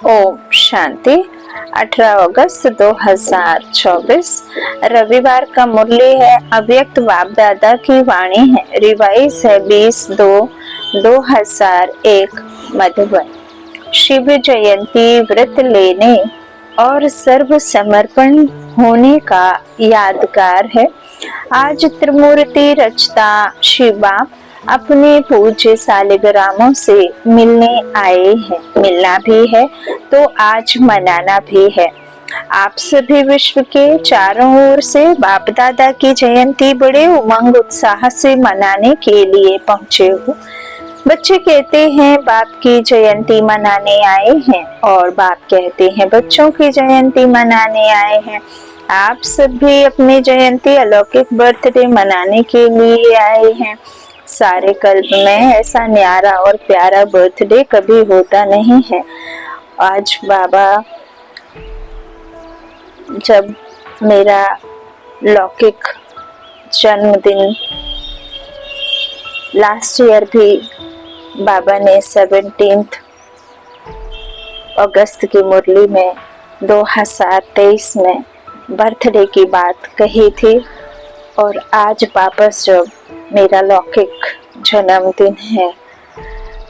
ओम शांति। 18 अगस्त 2024 रविवार का मुरली है। अव्यक्त बाप दादा की वाणी है। रिवाइज है 20/2/2001 मधुबन। शिव जयंती व्रत लेने और सर्व समर्पण होने का यादगार है। आज त्रिमूर्ति रचता शिव बाप अपने पूज्य सालिग्रामों से मिलने आए हैं। मिलना भी है तो आज मनाना भी है। आप सभी विश्व के चारों ओर से बाप दादा की जयंती बड़े उमंग उत्साह से मनाने के लिए पहुंचे हो। बच्चे कहते हैं बाप की जयंती मनाने आए हैं और बाप कहते हैं बच्चों की जयंती मनाने आए हैं। आप सभी अपनी जयंती अलौकिक बर्थडे मनाने के लिए आए हैं। सारे कल्प में ऐसा न्यारा और प्यारा बर्थडे कभी होता नहीं है। आज बाबा जब मेरा लौकिक जन्मदिन लास्ट ईयर भी बाबा ने 17 अगस्त की मुरली में 2023 में बर्थडे की बात कही थी और आज वापस जब मेरा लौकिक जन्मदिन है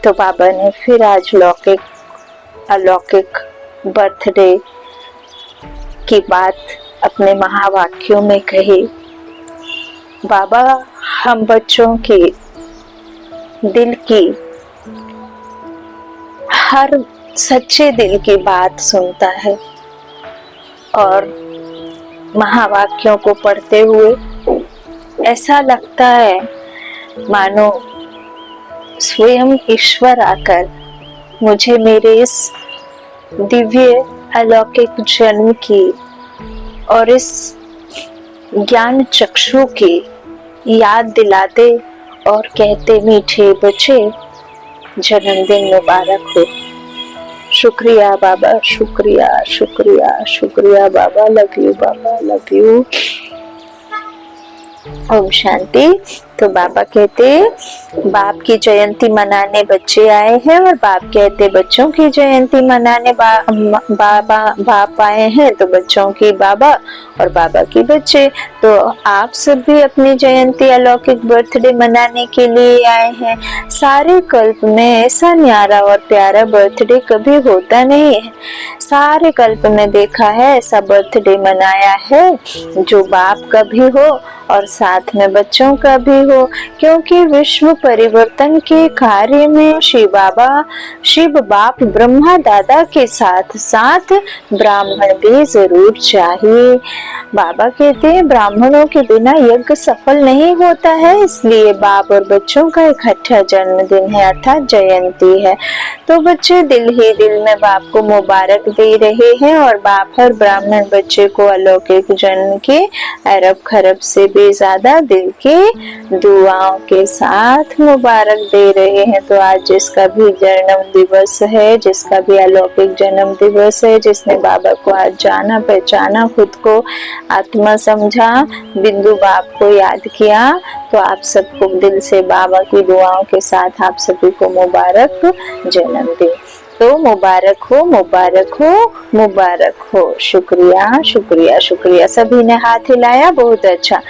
तो बाबा ने फिर आज अलौकिक बर्थडे की बात अपने महावाक्यों में कही। बाबा हम बच्चों के दिल की हर सच्चे दिल की बात सुनता है और महावाक्यों को पढ़ते हुए ऐसा लगता है मानो स्वयं ईश्वर आकर मुझे मेरे इस दिव्य अलौकिक जन्म की और इस ज्ञान चक्षु की याद दिलाते और कहते मीठे बच्चे जन्मदिन मुबारक हो। शुक्रिया बाबा, शुक्रिया शुक्रिया शुक्रिया बाबा, लव यू बाबा, लव यू। ओम शांति। तो बाबा कहते बाप की जयंती मनाने बच्चे आए हैं और बाप कहते बच्चों की जयंती मनाने बाप आए हैं। तो बच्चों की बाबा और बाबा की बच्चे। तो आप सब भी अपनी जयंती अलौकिक बर्थडे मनाने के लिए आए हैं। सारे कल्प में ऐसा न्यारा और प्यारा बर्थडे कभी होता नहीं है। सारे कल्प में देखा है ऐसा बर्थडे मनाया है जो बाप का भी हो और साथ में बच्चों का भी हो, क्योंकि विश्व परिवर्तन के कार्य में शिव बाप ब्रह्मा दादा के साथ साथ ब्राह्मण भी जरूर चाहिए। बाबा कहते हैं ब्राह्मणों के बिना यज्ञ सफल नहीं होता है, इसलिए बाप और बच्चों का इकट्ठा जन्मदिन है अर्थात जयंती है। तो बच्चे दिल ही दिल में बाप को मुबारक दे रहे हैं और बाप हर ब्राह्मण बच्चे को अलौकिक जन्म के अरब खरब से भी ज्यादा दिल के दुआओं के साथ मुबारक दे रहे हैं। तो आज जिसका भी जन्म दिवस है, जिसका भी अलौकिक जन्म दिवस है, जिसने बाबा को आज जाना पहचाना, खुद को आत्मा समझा, बिंदु बाप को याद किया, तो आप सबको दिल से बाबा की दुआओं के साथ आप सभी को मुबारक जन्मदिन। तो मुबारक हो, मुबारक हो, मुबारक हो। शुक्रिया शुक्रिया शुक्रिया। सभी ने हाथ हिलाया, बहुत अच्छा।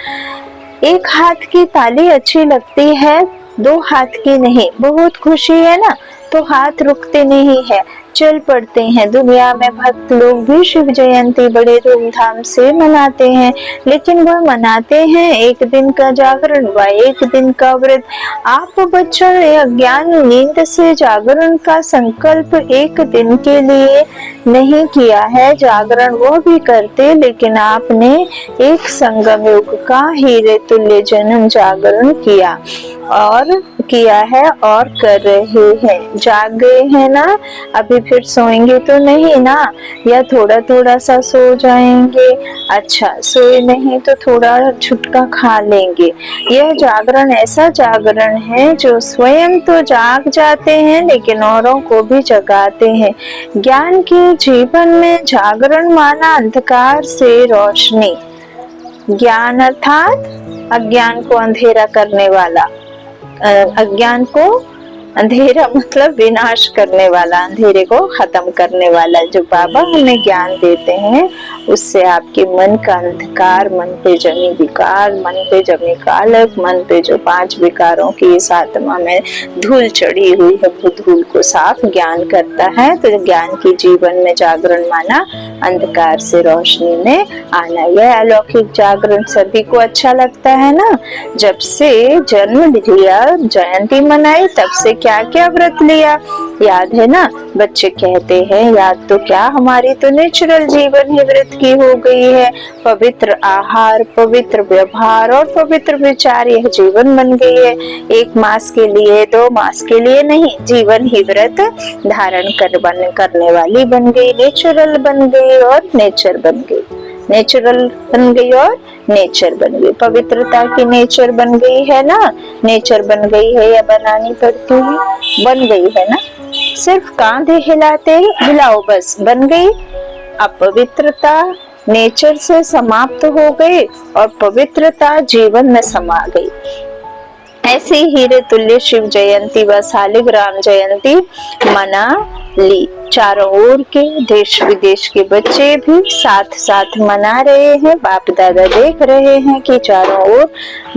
एक हाथ की ताली अच्छी लगती है, 2 हाथ की नहीं। बहुत खुशी है ना, तो हाथ रुकते नहीं है, चल पड़ते हैं। दुनिया में भक्त लोग भी शिव जयंती बड़े धूमधाम से मनाते हैं, लेकिन वह मनाते हैं एक दिन का जागरण व एक दिन का व्रत। आप बच्चों ने अज्ञान नींद से जागरण का संकल्प एक दिन के लिए नहीं किया है। जागरण वो भी करते, लेकिन आपने एक संगम युग का हीरे तुल्य जन्म जागरण किया है और कर रहे हैं। जाग गए हैं ना, अभी फिर सोएंगे तो नहीं ना, या थोड़ा थोड़ा सा सो जाएंगे। अच्छा, सोए नहीं तो थोड़ा छुटका खा लेंगे। यह जागरण ऐसा जागरण है जो स्वयं तो जाग जाते हैं लेकिन औरों को भी जगाते हैं। ज्ञान के जीवन में जागरण माना अंधकार से रोशनी। ज्ञान अर्थात अज्ञान को अंधेरा करने वाला, अज्ञान को अंधेरा मतलब विनाश करने वाला, अंधेरे को खत्म करने वाला। जो बाबा हमें ज्ञान देते हैं उससे आपके मन का अंधकार, मन पे जमी विकार, मन पे जमी कालक, मन पे जो 5 विकारों की इस आत्मा में धूल चढ़ी हुई है वो धूल को साफ ज्ञान करता है। तो ज्ञान की जीवन में जागरण माना अंधकार से रोशनी में आना। यह अलौकिक जागरण सभी को अच्छा लगता है ना। जब से जन्म लिया, जयंती मनाई, तब से क्या क्या व्रत लिया याद है ना। बच्चे कहते हैं याद तो क्या, हमारी तो नेचुरल जीवन ही व्रत की हो गई है। पवित्र आहार, पवित्र व्यवहार और पवित्र विचार यह जीवन बन गई है। 1 मास के लिए, 2 मास के लिए नहीं, जीवन ही व्रत धारण करने वाली बन गई, नेचुरल बन गई और नेचर बन गई, नेचुरल बन गई और नेचर बन गई। पवित्रता की नेचर बन गई है ना। नेचर बन गई है या बनानी पड़ती है? बन गई है ना। सिर्फ कांधे हिलाते हिलाओ बस बन गई। अब पवित्रता नेचर से समाप्त हो गई और पवित्रता जीवन में समा गई। ऐसे हीरे तुल्य शिव जयंती व शालिग्राम जयंती मना ली। चारों ओर के देश विदेश के बच्चे भी साथ साथ मना रहे हैं। बाप दादा देख रहे हैं कि चारों ओर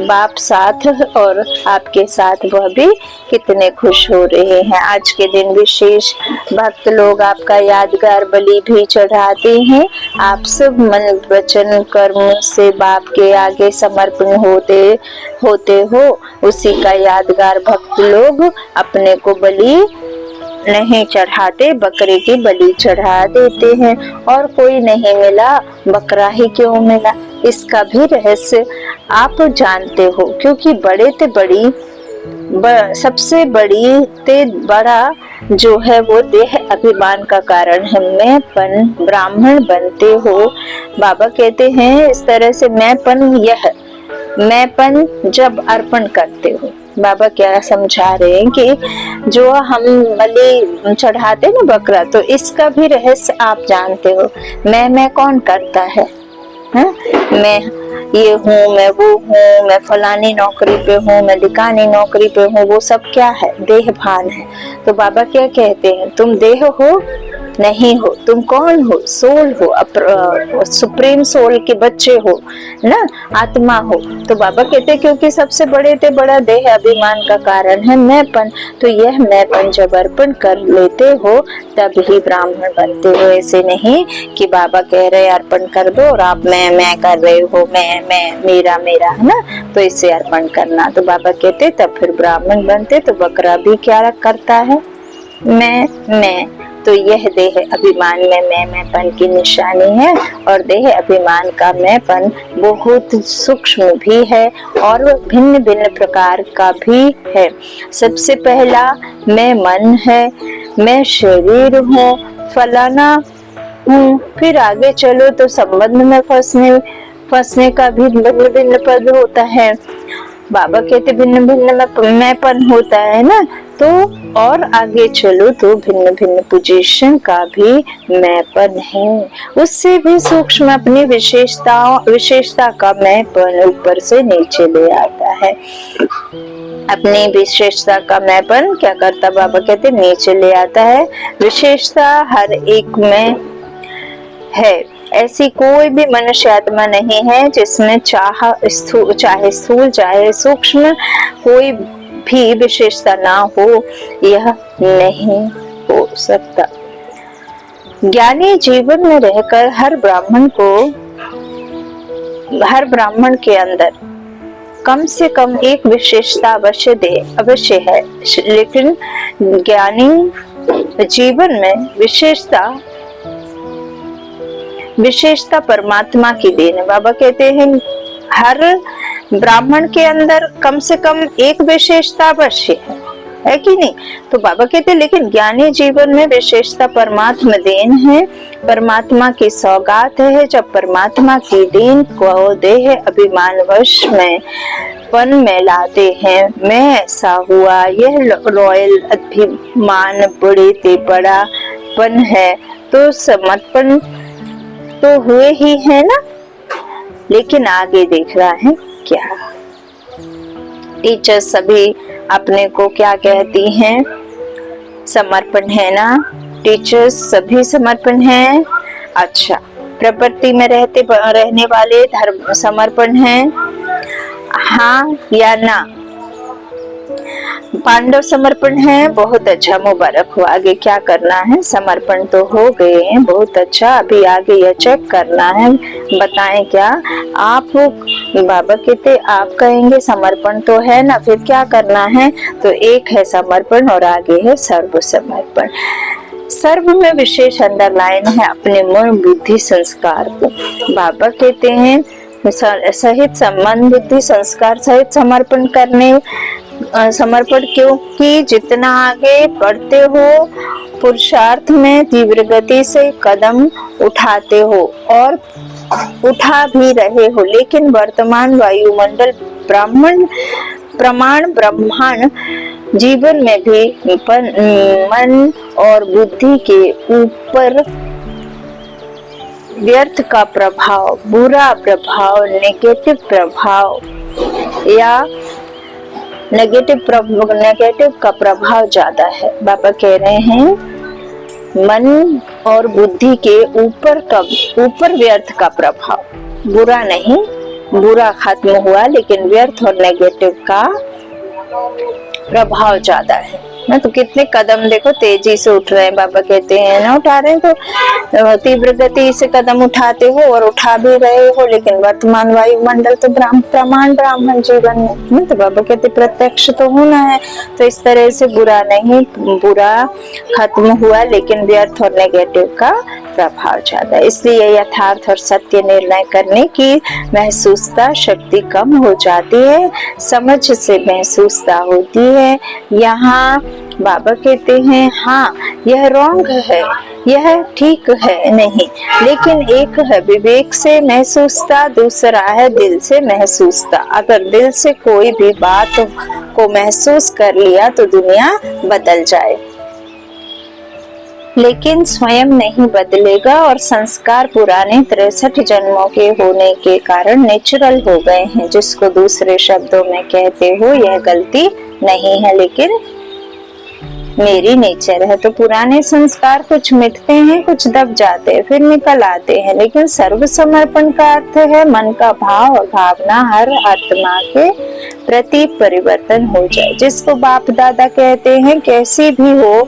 बाप साथ और आपके साथ वह भी कितने खुश हो रहे हैं। आज के दिन विशेष भक्त लोग आपका यादगार बलि भी चढ़ाते हैं। आप सब मन वचन कर्म से बाप के आगे समर्पण होते हो। उसी का यादगार भक्त लोग अपने को बलि नहीं चढ़ाते, बकरे की बलि चढ़ा देते हैं। और कोई नहीं मिला, बकरा ही क्यों मिला, इसका भी रहस्य आप जानते हो। क्योंकि बड़े ते बड़ी सबसे बड़ी ते बड़ा जो है वो देह अभिमान का कारण है। मैंपन ब्राह्मण बनते हो। बाबा कहते हैं इस तरह से मैंपन, यह मैंपन जब अर्पण करते हो। बाबा क्या समझा रहे हैं कि जो हम बलि चढ़ाते ना बकरा, तो इसका भी रहस्य आप जानते हो। मैं कौन करता है? मैं ये हूँ, मैं वो हूँ, मैं फलानी नौकरी पे हूँ, मैं ढिकानी नौकरी पे हूँ, वो सब क्या है? देह भान है। तो बाबा क्या कहते हैं, तुम देह हो नहीं हो, तुम कौन हो? सोल हो, सुप्रीम सोल के बच्चे हो ना, आत्मा हो। तो बाबा कहते हैं क्योंकि सबसे बड़े ते बड़ा देह अभिमान का कारण है मैंपन। तो यह मैंपन जब अर्पण कर लेते हो तब ही ब्राह्मण बनते हो। ऐसे नहीं कि बाबा कह रहे अर्पण कर दो और आप मैं कर रहे हो, मैं मेरा मेरा, है ना, तो इसे अर्पण करना। तो बाबा कहते तब फिर ब्राह्मण बनते। तो बकरा भी क्या करता है? मैं। तो यह देह अभिमान में मैंपन की निशानी है। और देह अभिमान का मैंपन बहुत सूक्ष्म भी है और भिन्न भिन्न प्रकार का भी है। सबसे पहला मैं मन है, मैं शरीर हूँ, फलाना हूँ। फिर आगे चलो तो संबंध में फंसने का भी भिन्न भिन्न पद होता है। बाबा कहते भिन्न भिन्न मैंपन होता है ना। तो और आगे चलो तो भिन्न भिन्न पोजीशन का भी मैंपन है। उससे भी सूक्ष्म अपनी विशेषता का मैंपन ऊपर से नीचे ले आता है। अपनी विशेषता का मैंपन क्या करता? बाबा कहते नीचे ले आता है। विशेषता हर एक में है। ऐसी कोई भी मनुष्य आत्मा नहीं है जिसमें चाहे स्थूल चाहे सूक्ष्म कोई भी विशेषता ना हो। यह नहीं हो सकता। ज्ञानी जीवन में रहकर हर ब्राह्मण के अंदर कम से कम एक विशेषता अवश्य है। लेकिन ज्ञानी जीवन में विशेषता परमात्मा की देन है। बाबा कहते हैं हर ब्राह्मण के अंदर कम से कम एक विशेषता अवश्य है कि नहीं? तो बाबा कहते हैं लेकिन ज्ञानी जीवन में विशेषता परमात्मा देन है, परमात्मा की सौगात है। जब परमात्मा की देन को देह अभिमान वश में पन में लाते हैं, मैं ऐसा हुआ, यह रॉयल अभिमान बड़े ते बड़ा पन है, तो समर्पण तो हुए ही है ना। लेकिन आगे देख रहा है क्या? टीचर सभी अपने को क्या कहती हैं, समर्पण है ना। टीचर्स सभी समर्पण है। अच्छा, प्रकृति में रहने वाले धर्म समर्पण है, हाँ या ना। पांडव समर्पण है, बहुत अच्छा, मुबारक हो। आगे क्या करना है, समर्पण तो हो गए हैं, बहुत अच्छा। अभी आगे यह चेक करना है, बताएं क्या आप। बाबा कहते आप कहेंगे समर्पण तो है ना, फिर क्या करना है, तो एक है समर्पण और आगे है सर्व समर्पण। सर्व में विशेष अंडरलाइन है अपने मन बुद्धि संस्कार को। बाबा कहते हैं सहित मन बुद्धि संस्कार सहित समर्पण करने, समर्पण, क्योंकि जितना आगे बढ़ते हो पुरुषार्थ में तीव्र गति से कदम उठाते हो और उठा भी रहे हो, लेकिन वर्तमान वायुमंडल प्रमाण ब्रह्मांड जीवन में भी मन और बुद्धि के ऊपर व्यर्थ का प्रभाव, बुरा प्रभाव, नेगेटिव प्रभाव या नेगेटिव का प्रभाव ज्यादा है। बाबा कह रहे हैं मन और बुद्धि के ऊपर व्यर्थ का प्रभाव, बुरा नहीं, बुरा खत्म हुआ लेकिन व्यर्थ और नेगेटिव का प्रभाव ज्यादा है ना। तो कितने कदम देखो तेजी से उठ रहे हैं, बाबा कहते हैं ना, उठा रहे हैं तो तीव्र गति से कदम उठाते हो और उठा भी रहे हो, लेकिन वर्तमान वायुमंडल तो प्रमाण ब्राह्मण जीवन में, तो बाबा कहते प्रत्यक्ष तो होना है। तो इस तरह से बुरा नहीं, बुरा खत्म हुआ लेकिन व्यर्थ और नेगेटिव का प्रभाव ज्यादा, इसलिए यथार्थ और सत्य निर्णय करने की महसूसता शक्ति कम हो जाती है, समझ से महसूसता होती है। यहाँ बाबा कहते हैं हाँ यह रॉन्ग है, यह ठीक है नहीं, लेकिन एक है विवेक से महसूसता, दूसरा है दिल से महसूसता। अगर दिल से कोई भी बात को महसूस कर लिया तो दुनिया बदल जाए, लेकिन स्वयं नहीं बदलेगा और संस्कार पुराने 63 जन्मों के होने के कारण नेचुरल हो गए हैं, जिसको दूसरे शब्दों में कहते हो यह गलती नहीं है लेकिन मेरी नेचर है। तो पुराने संस्कार कुछ मिटते हैं, कुछ दब जाते हैं, फिर निकल आते हैं, लेकिन सर्व समर्पण का अर्थ है मन का भाव और भावना हर आत्मा के प्रति परिवर्तन हो जाए, जिसको बाप दादा कहते हैं कैसी भी हो,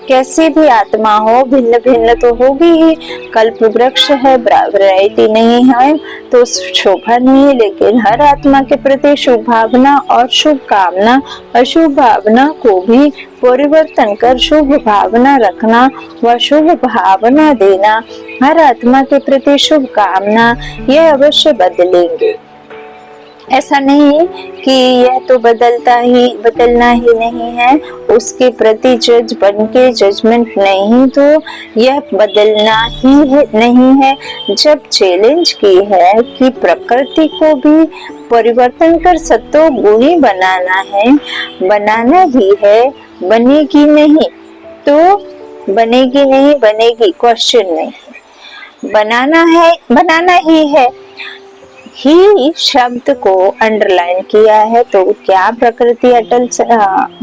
कैसी भी आत्मा हो, भिन्न भिन्न तो होगी ही। कल्प वृक्ष है, वैरायटी नहीं है तो शोभा नहीं है, लेकिन हर आत्मा के प्रति शुभ भावना और शुभ कामना, अशुभ भावना को भी परिवर्तन कर शुभ भावना रखना व शुभ भावना देना, हर आत्मा के प्रति शुभ कामना, यह अवश्य बदलेंगे। ऐसा नहीं कि यह तो बदलना ही नहीं है, उसके प्रति जज बनके जजमेंट नहीं, तो यह बदलना ही नहीं है। जब चैलेंज की है कि प्रकृति को भी परिवर्तन कर सत्व गुणी बनाना है, बनाना ही है, बनेगी नहीं तो बनेगी नहीं, बनेगी क्वेश्चन नहीं, बनाना ही है। ही शब्द को अंडरलाइन किया है, तो क्या प्रकृति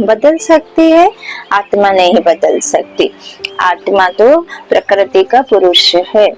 बदल सकती है? आत्मा नहीं बदल सकती। आत्मा तो प्रकृति का पुरुष है,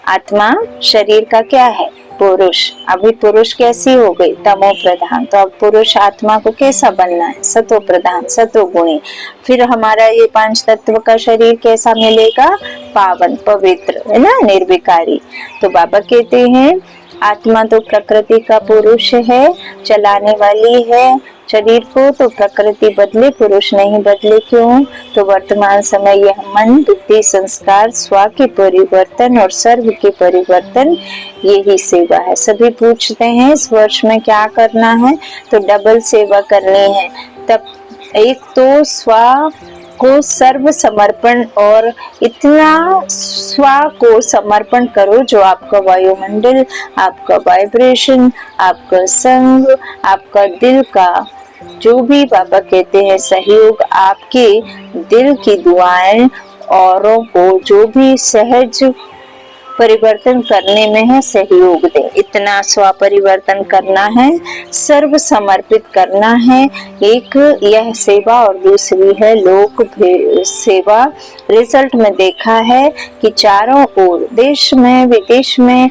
आत्मा शरीर का क्या है? पुरुष। अभी पुरुष कैसी हो गई? तमो प्रधान। तो अब पुरुष आत्मा को कैसा बनना है? सतो प्रधान, सतो गुणी। फिर हमारा ये 5 तत्व का शरीर कैसा मिलेगा? पावन, पवित्र, है ना, निर्विकारी। तो बाबा कहते हैं आत्मा तो प्रकृति का पुरुष है, चलाने वाली है शरीर को, तो प्रकृति बदले, पुरुष नहीं बदले। क्यों? तो वर्तमान समय यह मन बुद्धि संस्कार स्व के परिवर्तन और सर्व के परिवर्तन, यही सेवा है। सभी पूछते हैं इस वर्ष में क्या करना है, तो डबल सेवा करनी है। तब एक तो स्व को सर्व समर्पण, और इतना स्व को समर्पण करो जो आपका वायुमंडल, आपका वाइब्रेशन, आपका संग, आपका दिल का जो भी बाबा कहते हैं सहयोग, आपके दिल की दुआएं औरों को जो भी सहज परिवर्तन करने में है सहयोग दें। इतना स्व परिवर्तन करना है, सर्व समर्पित करना है। एक यह सेवा और दूसरी है लोक सेवा। रिजल्ट में देखा है कि चारों ओर, देश में विदेश में,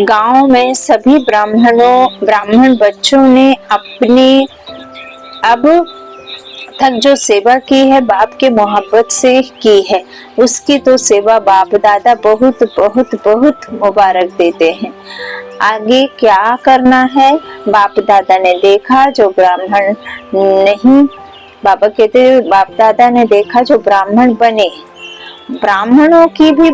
गांव में सभी ब्राह्मण बच्चों ने अपनी अब तक जो सेवा की है बाप के मोहब्बत से की है, उसकी तो सेवा बाप दादा बहुत बहुत बहुत मुबारक देते हैं। आगे क्या करना है, बाप दादा ने देखा जो ब्राह्मण नहीं, बाबा कहते बाप दादा ने देखा जो ब्राह्मण बने, ब्राह्मणों की भी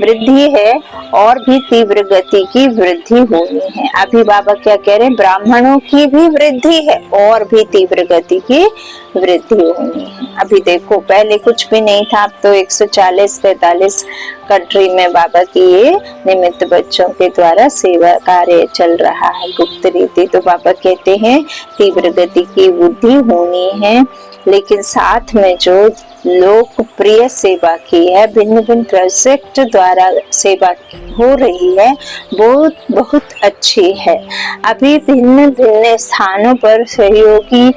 वृद्धि है और भी तीव्र गति की वृद्धि होनी है। अभी बाबा क्या कह रहे हैं, ब्राह्मणों की भी वृद्धि है और भी तीव्र गति की वृद्धि होनी है। अभी देखो पहले कुछ भी नहीं था, अब तो 140-43 कंट्री में बाबा की ये निमित्त बच्चों के द्वारा सेवा कार्य चल रहा है, गुप्त रीति। तो बाबा कहते हैं तीव्र गति की वृद्धि होनी है, लेकिन साथ में जो लोकप्रिय सेवा की है, भिन्न भिन्न प्रोजेक्ट द्वारा सेवा हो रही है, बहुत बहुत अच्छी है। अभी भिन्न भिन्न स्थानों पर सहयोगी,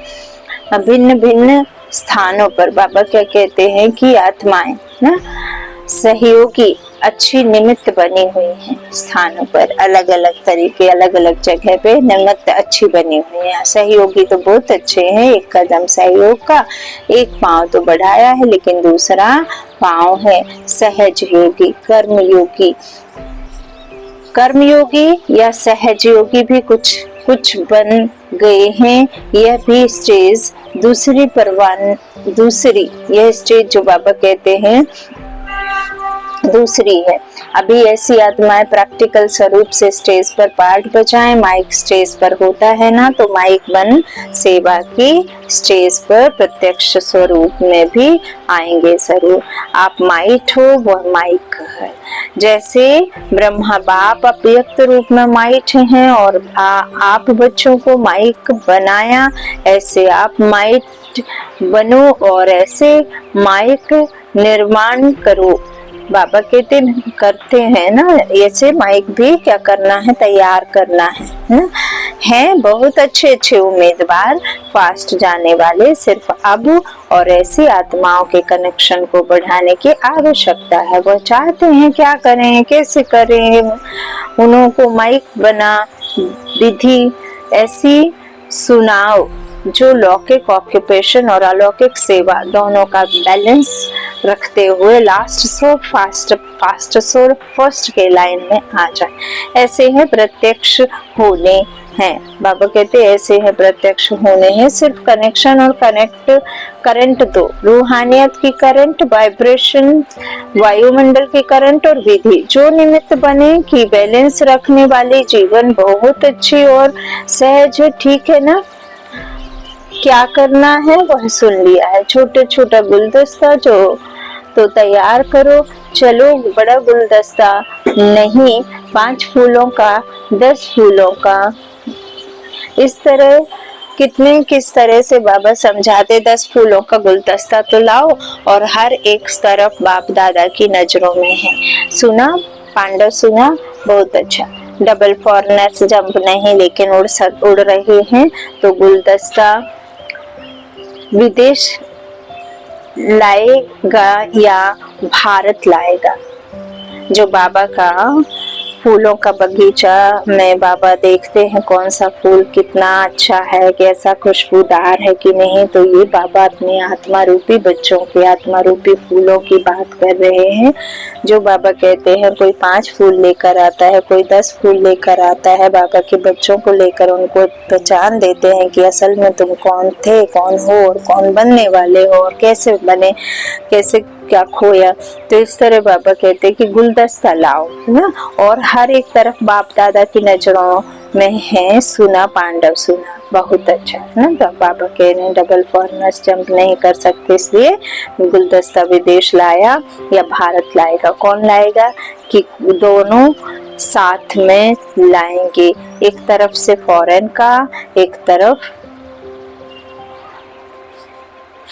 भिन्न भिन्न स्थानों पर बाबा क्या कहते हैं कि आत्माएं ना सहयोगी अच्छी निमित्त बनी हुई हैं, स्थानों पर अलग अलग तरीके, अलग अलग जगह पे निमित्त अच्छी बनी हुई है। सहयोगी तो बहुत अच्छे हैं, एक कदम सहयोग का, एक पांव तो बढ़ाया है लेकिन दूसरा पांव है सहज योगी, कर्मयोगी। कर्मयोगी या सहज योगी भी कुछ बन गए हैं। यह भी स्टेज दूसरी यह स्टेज जो बाबा कहते हैं दूसरी है। अभी ऐसी आत्माएं प्रैक्टिकल स्वरूप से स्टेज पर पाठ बजाएं, माइक स्टेज पर होता है ना, तो माइक बन सेवा की स्टेज पर प्रत्यक्ष स्वरूप में भी आएंगे जरूर। आप माइट हो, वह माइक है। जैसे ब्रह्मा बाप अव्यक्त रूप में माइट हैं और आप बच्चों को माइक बनाया, ऐसे आप माइट बनो और ऐसे माइक निर्माण करो। बाबा कहते करते हैं ना, ऐसे माइक भी क्या करना है, तैयार करना है बहुत अच्छे अच्छे उम्मीदवार फास्ट जाने वाले। सिर्फ अब और ऐसी आत्माओं के कनेक्शन को बढ़ाने की आवश्यकता है। वह चाहते हैं क्या करें, कैसे करें, उनको माइक बना विधि ऐसी सुनाओ जो लौकिक ऑक्यूपेशन और अलौकिक सेवा दोनों का बैलेंस रखते हुए last so fast so first के लाइन में आ जाए। ऐसे है प्रत्यक्ष होने हैं। बाबा कहते हैं ऐसे है प्रत्यक्ष होने हैं। सिर्फ कनेक्शन और करंट दो, रूहानियत की करंट, वाइब्रेशन, वायुमंडल की करंट और विधि जो निमित्त बने कि बैलेंस रखने वाली जीवन बहुत अच्छी और सहज है। ठीक है ना, क्या करना है वह सुन लिया है। छोटे छोटा गुलदस्ता जो तो तैयार करो। चलो बड़ा गुलदस्ता नहीं, 5 फूलों का, 10 फूलों का, इस तरह किस तरह से बाबा समझाते। 10 फूलों का गुलदस्ता तो लाओ और हर एक तरफ बाप दादा की नजरों में है। सुना पांडव, सुना बहुत अच्छा। डबल फॉरनर्स जंप नहीं लेकिन उड़ रहे हैं। तो गुलदस्ता विदेश लाएगा या भारत लाएगा। जो बाबा का फूलों का बगीचा में बाबा देखते हैं कौन सा फूल कितना अच्छा है, कैसा खुशबूदार है कि नहीं, तो ये बाबा अपने आत्मा रूपी बच्चों के आत्मा रूपी फूलों की बात कर रहे हैं। जो बाबा कहते हैं कोई 5 फूल लेकर आता है, कोई 10 फूल लेकर आता है, बाबा के बच्चों को लेकर उनको पहचान देते हैं कि असल में तुम कौन थे, कौन हो और कौन बनने वाले हो और कैसे बने, कैसे क्या खोया। तो इस तरह बाबा कहते हैं कि गुलदस्ता लाओ ना, और हर एक तरफ बाप दादा की नजरों में है। सुना पांडव, सुना बहुत अच्छा ना। तो बाबा कह रहे हैं डबल फॉरनर्स जंप नहीं कर सकते, इसलिए गुलदस्ता विदेश लाया या भारत लाएगा। कौन लाएगा कि दोनों साथ में लाएंगे, एक तरफ से फॉरेन का, एक तरफ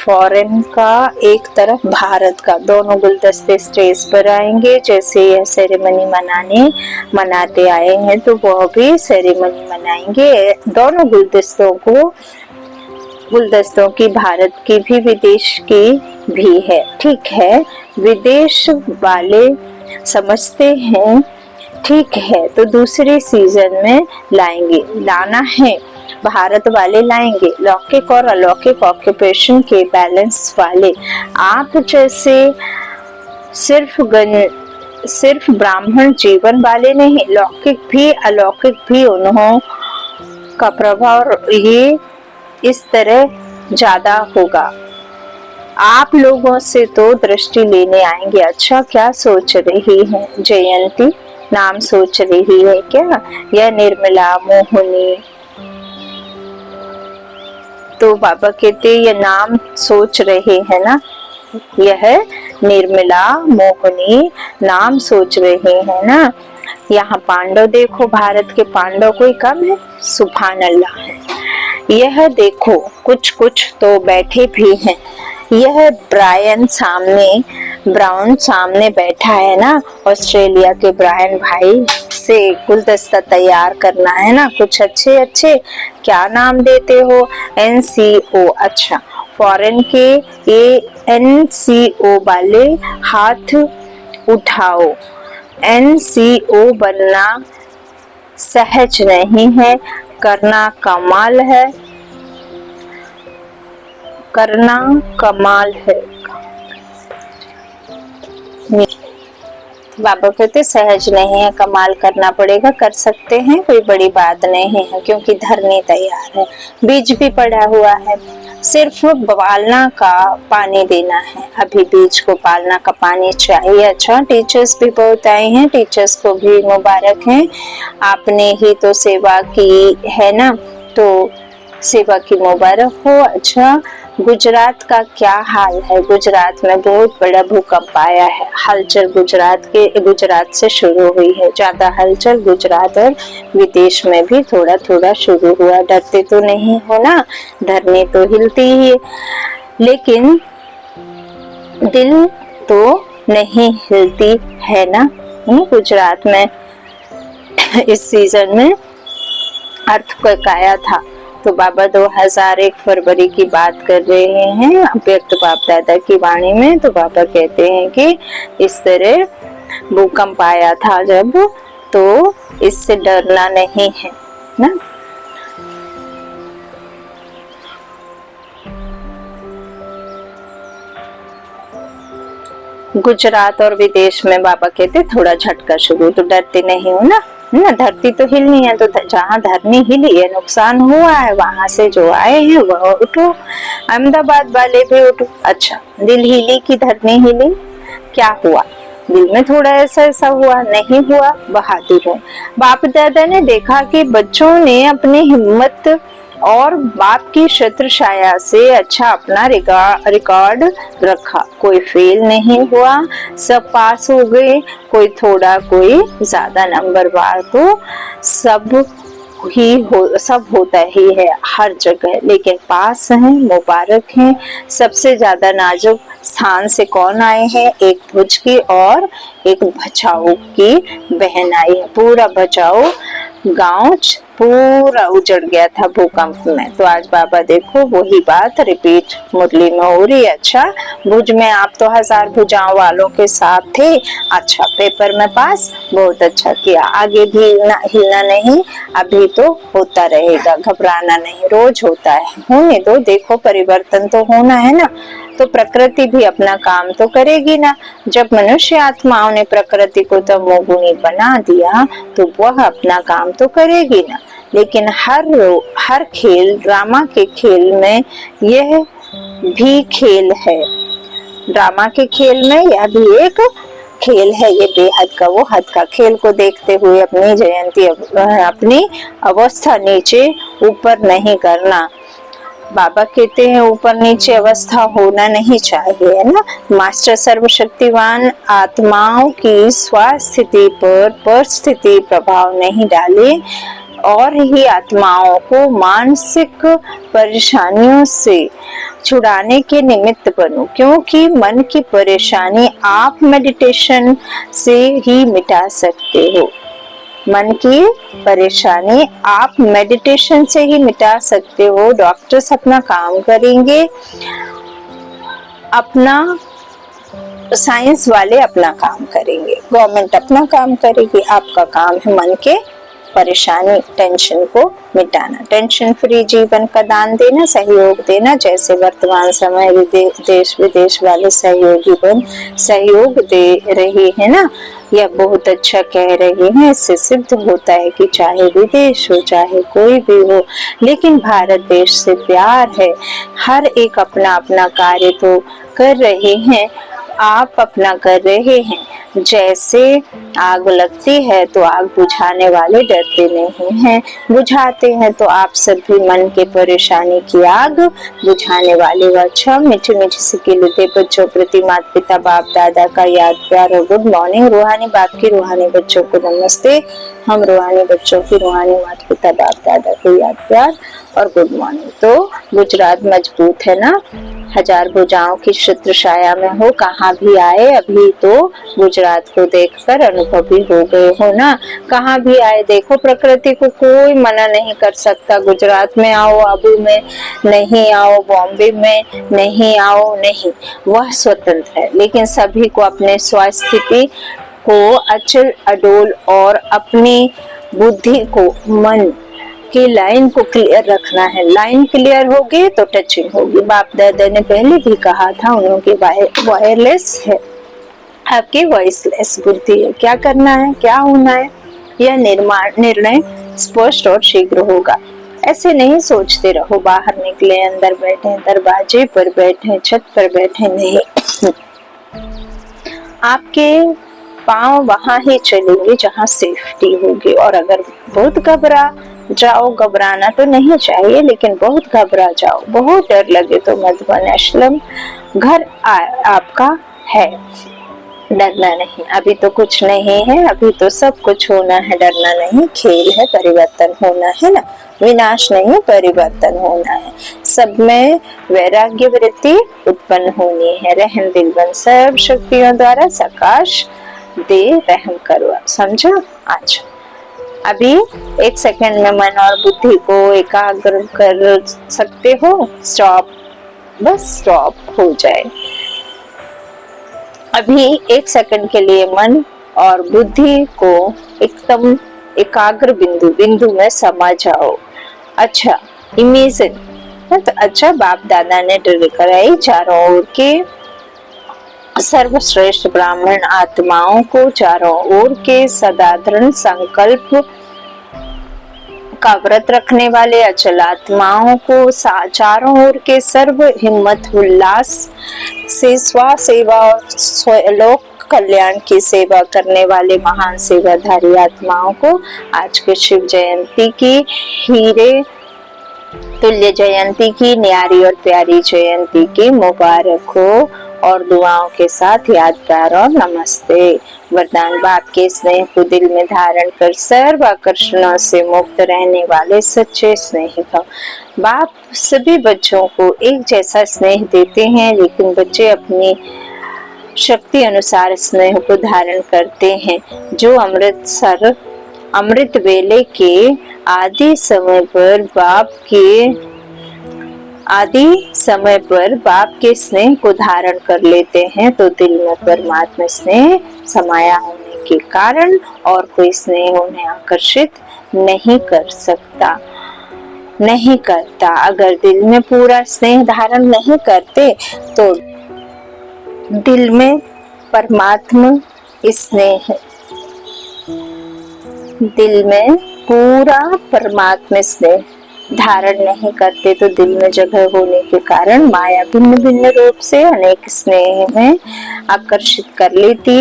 फॉरेन का, एक तरफ भारत का। दोनों गुलदस्ते स्टेज पर आएंगे। जैसे यह सेरेमनी मनाते आए हैं तो वह भी सेरेमनी मनाएंगे। दोनों गुलदस्तों की भारत की भी विदेश की भी है। ठीक है, विदेश वाले समझते हैं, ठीक है, तो दूसरे सीजन में लाना है। भारत वाले लाएंगे लौकिक और अलौकिक ऑक्यूपेशन के बैलेंस वाले। आप जैसे सिर्फ ब्राह्मण जीवन वाले नहीं, लौकिक भी अलौकिक भी, उन्हों का प्रभाव ये इस तरह ज्यादा होगा। आप लोगों से तो दृष्टि लेने आएंगे। अच्छा, क्या सोच रही है जयंती? नाम सोच रही है क्या? यह निर्मला मोहिनी, तो बाबा कहते ये नाम सोच रहे हैं ना, यह निर्मला मोहिनी नाम सोच रहे हैं ना। यहाँ पांडव देखो, भारत के पांडव कोई कम है? सुभान अल्लाह है। यह देखो कुछ तो बैठे भी हैं। यह ब्राउन सामने बैठा है ना, ऑस्ट्रेलिया के ब्रायन भाई से गुलदस्ता तैयार करना है ना, कुछ अच्छे। क्या नाम देते हो? NCO। अच्छा, फॉरेन के ये NCO वाले हाथ उठाओ। NCO बनना सहज नहीं है, करना कमाल है। बाबा कहते सहज नहीं है, कमाल करना पड़ेगा। कर सकते हैं, कोई बड़ी बात नहीं है, क्योंकि धरनी तैयार है, बीज भी पड़ा हुआ है, सिर्फ पालना का पानी देना है। अभी बीज को पालना का पानी चाहिए। अच्छा, टीचर्स भी बहुत आए हैं, टीचर्स को भी मुबारक है। आपने ही तो सेवा की है ना, तो सेवा की मुबारक हो। अच्छा, गुजरात का क्या हाल है? गुजरात में बहुत बड़ा भूकंप आया है। हलचल गुजरात से शुरू हुई है, ज्यादा हलचल गुजरात और विदेश में भी थोड़ा शुरू हुआ। डरते तो नहीं हो ना, धरनी तो हिलती ही है, लेकिन दिल तो नहीं हिलती है ना। गुजरात में इस सीजन में अर्थक्वेक आया था, तो बाबा 2001 फरवरी की बात कर रहे हैं अव्यक्त बाप दादा की वाणी में। तो बाबा कहते हैं कि इस तरह भूकंप आया था जब, तो इससे डरना नहीं है ना। गुजरात और विदेश में बाबा कहते थोड़ा झटका शुरू, तो डरते नहीं हो ना। धरती तो हिलनी है, तो जहाँ धरनी हिली है, नुकसान हुआ है, वहां से जो आए हैं वह उठो। अहमदाबाद वाले भी उठो। अच्छा, दिल हिली की धरनी हिली? क्या हुआ? दिल में थोड़ा ऐसा हुआ, नहीं हुआ, बहादुर है। बाप दादा ने देखा कि बच्चों ने अपनी हिम्मत और बाप की छत्र छाया से अच्छा अपना रिकॉर्ड रखा। कोई फेल नहीं हुआ, सब पास हो गए। कोई थोड़ा, कोई ज्यादा नंबर वार, तो सब होता ही है हर जगह, लेकिन पास हैं, मुबारक हैं। सबसे ज्यादा नाजुक स्थान से कौन आए हैं? एक भुज की और एक बचाओ की बहन आई है। पूरा बचाओ गांव पूरा उजड़ गया था भूकंप में। तो आज बाबा देखो वही बात रिपीट मुरली में हो रही। अच्छा, भुज में आप तो 1000 भुजाओं वालों के साथ थे। अच्छा, पेपर में पास, बहुत अच्छा किया। आगे भी हिलना नहीं, अभी तो होता रहेगा, घबराना नहीं, रोज होता है, होने दो। देखो परिवर्तन तो होना है ना, तो प्रकृति भी अपना काम तो करेगी ना। जब मनुष्य आत्माओं ने प्रकृति को तमोगुणी बना दिया, तो वह अपना काम तो करेगी ना। लेकिन हर खेल, ड्रामा के खेल में यह भी खेल है। ड्रामा के खेल में यह भी एक खेल है, ये बेहद का वो हद का। खेल को देखते हुए अपनी जयंती अपनी अवस्था नीचे ऊपर नहीं करना। बाबा कहते हैं ऊपर नीचे अवस्था होना नहीं चाहिए, है ना। मास्टर सर्वशक्तिवान आत्माओं की स्वास्थ्य पर परिस्थिति प्रभाव नहीं डाले, और ही आत्माओं को मानसिक परेशानियों से छुड़ाने के निमित्त बनो, क्योंकि मन की परेशानी आप मेडिटेशन से ही मिटा सकते हो। मन की परेशानी आप मेडिटेशन से ही मिटा सकते हो। डॉक्टर्स अपना काम करेंगे, अपना साइंस वाले अपना काम करेंगे, गवर्नमेंट अपना काम करेगी। आपका काम है मन के परेशानी, टेंशन को मिटाना, टेंशन फ्री जीवन का दान देना, सहयोग देना। जैसे वर्तमान समय देश विदेश वाले सहयोगी बन सहयोग दे रहे हैं ना, यह बहुत अच्छा कह रहे हैं। इससे सिद्ध होता है कि चाहे विदेश हो चाहे कोई भी हो, लेकिन भारत देश से प्यार है। हर एक अपना अपना कार्य तो कर रहे हैं, आप अपना कर रहे हैं। जैसे आग लगती है तो आग बुझाने वाले डरते नहीं हैं, बुझाते हैं। तो आप सभी मन के परेशानी की आग बुझाने वाले हो। अच्छा, मीठी मीठी सी खिलते बच्चों प्रति माता पिता बाप दादा का याद प्यार और गुड मॉर्निंग। रूहानी बाप की रूहानी बच्चों को नमस्ते। हम रूहानी बच्चों की रूहानी माता पिता बाप दादा को याद प्यार और गुड मॉर्निंग। तो गुजरात मजबूत है ना, हजार भुजाओं की छत्र छाया में हो, कहाँ भी आए। अभी तो गुजरात को देखकर अनुभवी हो गए हो ना, कहाँ भी आए देखो, प्रकृति को कोई मना नहीं कर सकता। गुजरात में आओ, आबू में नहीं आओ, बॉम्बे में नहीं आओ, नहीं, वह स्वतंत्र है। लेकिन सभी को अपने स्वास्थिति को अचल अडोल और अपनी बुद्धि को, मन की लाइन को क्लियर रखना है। लाइन क्लियर होगी तो टचिंग होगी। बाप दादा ने पहले भी कहा था, उनकी वायरलेस है, आपकी वॉइसलेस बुद्धि है। क्या करना है, क्या होना है, यह निर्णय स्पष्ट और शीघ्र होगा। ऐसे नहीं सोचते रहो बाहर निकले, अंदर बैठे, दरवाजे पर बैठे, छत पर बैठे, नहीं। आपके पांव वहां ही चलेंगे जहां सेफ्टी होगी। और अगर बहुत घबरा जाओ, घबराना तो नहीं चाहिए, लेकिन बहुत घबरा जाओ, बहुत डर लगे तो मधुबन आश्रम घर आपका है। डरना नहीं, अभी तो कुछ नहीं है, अभी तो सब कुछ होना है। डरना नहीं, खेल है, परिवर्तन होना है ना, विनाश नहीं, परिवर्तन होना है। सब में वैराग्य वृत्ति उत्पन्न होनी है। रहम दिलबन सर्व शक्तियों द्वारा सकाश दे रहम करो। समझा? आज अभी एक सेकंड में मन और बुद्धि को एकाग्र कर सकते हो। स्टॉप, बस स्टॉप हो जाए। अभी एक सेकंड के लिए मन और बुद्धि को एकदम एकाग्र बिंदु में समा जाओ। अच्छा, इमेजिन, तो अच्छा बाप दादा ने ड्रिल कराई, चारों ओर के सर्वश्रेष्ठ ब्राह्मण आत्माओं को, चारों ओर के सदादृढ़ संकल्प का व्रत रखने वाले अचल आत्माओं को, चारों ओर के सर्व हिम्मत उल्लास से स्व सेवा और लोक कल्याण की सेवा करने वाले महान सेवाधारी आत्माओं को आज के शिव जयंती की, हीरे तुल्य जयंती की, न्यारी और प्यारी जयंती की मुबारक हो। और दुआओं के साथ याद प्यार और नमस्ते। वरदान बाप के स्नेह को दिल में धारण कर सर्व आकर्षणों से मुक्त रहने वाले सच्चे स्नेही भव। बाप सभी बच्चों को एक जैसा स्नेह देते हैं, लेकिन बच्चे अपनी शक्ति अनुसार स्नेह को धारण करते हैं। जो अमृत वेले के आदि समय पर बाप के स्नेह को धारण कर लेते हैं, तो दिल में परमात्मा स्नेह समाया होने के कारण और कोई स्नेह उन्हें आकर्षित नहीं कर सकता, नहीं करता। अगर दिल में पूरा स्नेह धारण नहीं करते तो दिल में परमात्मा स्नेह, दिल में पूरा परमात्मा स्नेह धारण नहीं करते तो दिल में जगह होने के कारण माया भिन्न भिन्न रूप से अनेक स्नेह में आकर्षित कर लेती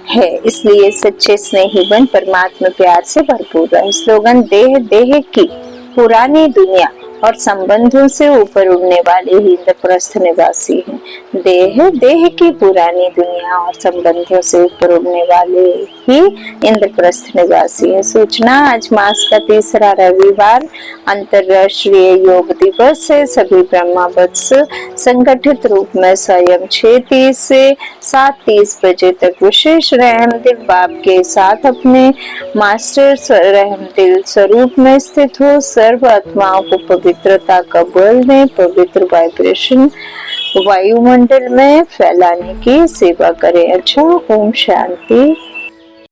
है। इसलिए सच्चे स्नेही बन परमात्मा प्यार से भरपूर रहे। स्लोगन, देह देह की पुरानी दुनिया और संबंधों से ऊपर उड़ने वाले ही इंद्रप्रस्थ निवासी हैं। देह की पुरानी दुनिया और संबंधों से ऊपर उड़ने वाले ही इंद्रप्रस्थ निवासी है। सूचना, आज मास का तीसरा रविवार अंतर्राष्ट्रीय योग दिवस है। सभी ब्रह्मा वत्स संगठित रूप में स्वयं 6:30 से 7:30 बजे तक विशेष रहमदिल बाप के साथ अपने मास्टर रहमदिल स्वरूप में स्थित हो सर्व आत्माओं को पवित्रता का बल दें, पवित्र वाइब्रेशन वायुमंडल में फैलाने की सेवा करें। अच्छा, ओम शांति।